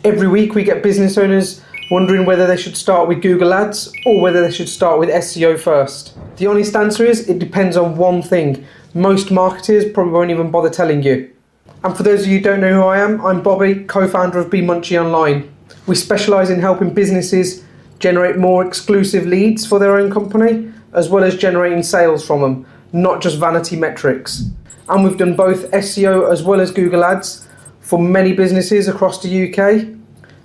Every week we get business owners wondering whether they should start with Google Ads or whether they should start with SEO first. The honest answer is it depends on one thing. Most marketers probably won't even bother telling you. And for those of you who don't know who I am, I'm Bobby, co-founder of BeMunchy Online. We specialise in helping businesses generate more exclusive leads for their own company, as well as generating sales from them, not just vanity metrics. And we've done both SEO as well as Google Ads for many businesses across the UK.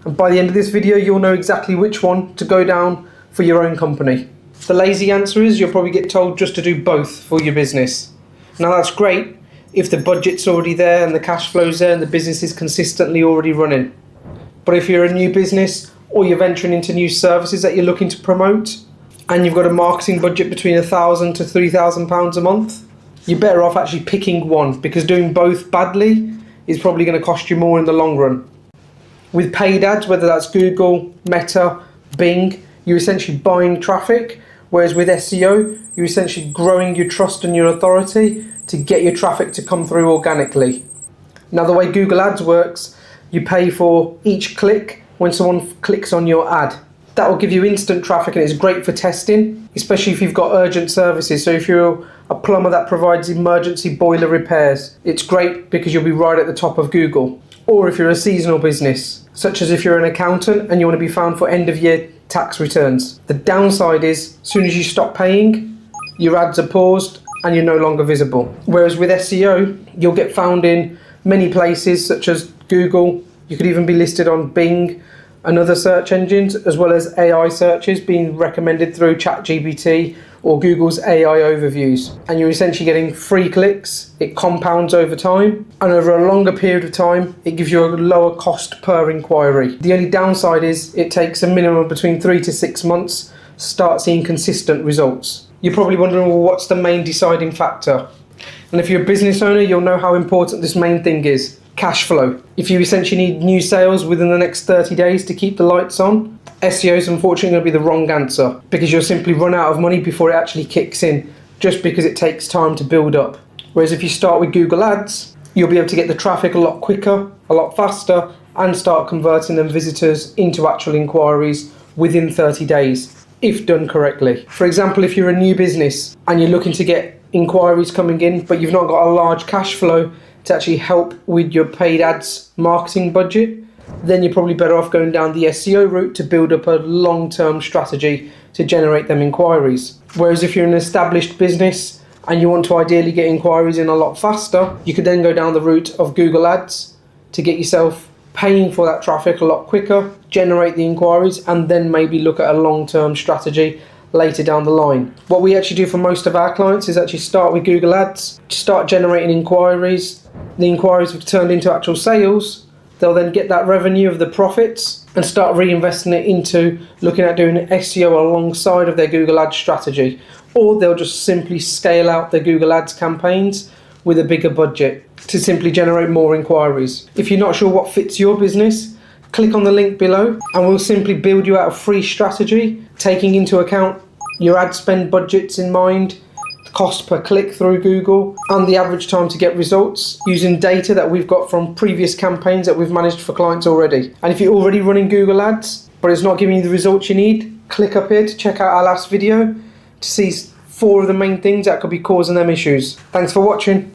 And by the end of this video, you'll know exactly which one to go down for your own company. The lazy answer is you'll probably get told just to do both for your business. Now that's great if the budget's already there and the cash flow's there and the business is consistently already running. But if you're a new business or you're venturing into new services that you're looking to promote and you've got a marketing budget between £1,000 to £3,000 a month, you're better off actually picking one, because doing both badly is probably going to cost you more in the long run. With paid ads, whether that's Google, Meta, Bing, you're essentially buying traffic, whereas with SEO, you're essentially growing your trust and your authority to get your traffic to come through organically. Now, the way Google Ads works, you pay for each click when someone clicks on your ad. That will give you instant traffic and it's great for testing, especially if you've got urgent services. So if you're a plumber that provides emergency boiler repairs, it's great because you'll be right at the top of Google. Or if you're a seasonal business, such as if you're an accountant and you want to be found for end of year tax returns. The downside is, as soon as you stop paying, your ads are paused and you're no longer visible. Whereas with SEO, you'll get found in many places such as Google. You could even be listed on Bing and other search engines, as well as AI searches being recommended through ChatGPT or Google's AI overviews. And you're essentially getting free clicks. It compounds over time, and over a longer period of time, it gives you a lower cost per inquiry. The only downside is it takes a minimum between 3 to 6 months to start seeing consistent results. You're probably wondering, well, what's the main deciding factor? And if you're a business owner, you'll know how important this main thing is. Cash flow. If you essentially need new sales within the next 30 days to keep the lights on, SEO is unfortunately going to be the wrong answer, because you'll simply run out of money before it actually kicks in, just because it takes time to build up. Whereas if you start with Google Ads, you'll be able to get the traffic a lot quicker, a lot faster, and start converting them visitors into actual inquiries within 30 days, if done correctly. For example, if you're a new business and you're looking to get inquiries coming in, but you've not got a large cash flow to actually help with your paid ads marketing budget, then you're probably better off going down the SEO route to build up a long-term strategy to generate them inquiries. Whereas if you're an established business and you want to ideally get inquiries in a lot faster, you could then go down the route of Google Ads to get yourself paying for that traffic a lot quicker, generate the inquiries, and then maybe look at a long-term strategy later down the line. What we actually do for most of our clients is actually start with Google Ads, start generating inquiries. The inquiries have turned into actual sales. They'll then get that revenue of the profits and start reinvesting it into looking at doing SEO alongside of their Google Ads strategy. Or they'll just simply scale out their Google Ads campaigns with a bigger budget to simply generate more inquiries. If you're not sure what fits your business, click on the link below and we'll simply build you out a free strategy, taking into account your ad spend budgets in mind, the cost per click through Google, and the average time to get results using data that we've got from previous campaigns that we've managed for clients already. And if you're already running Google Ads, but it's not giving you the results you need, click up here to check out our last video to see 4 of the main things that could be causing them issues. Thanks for watching.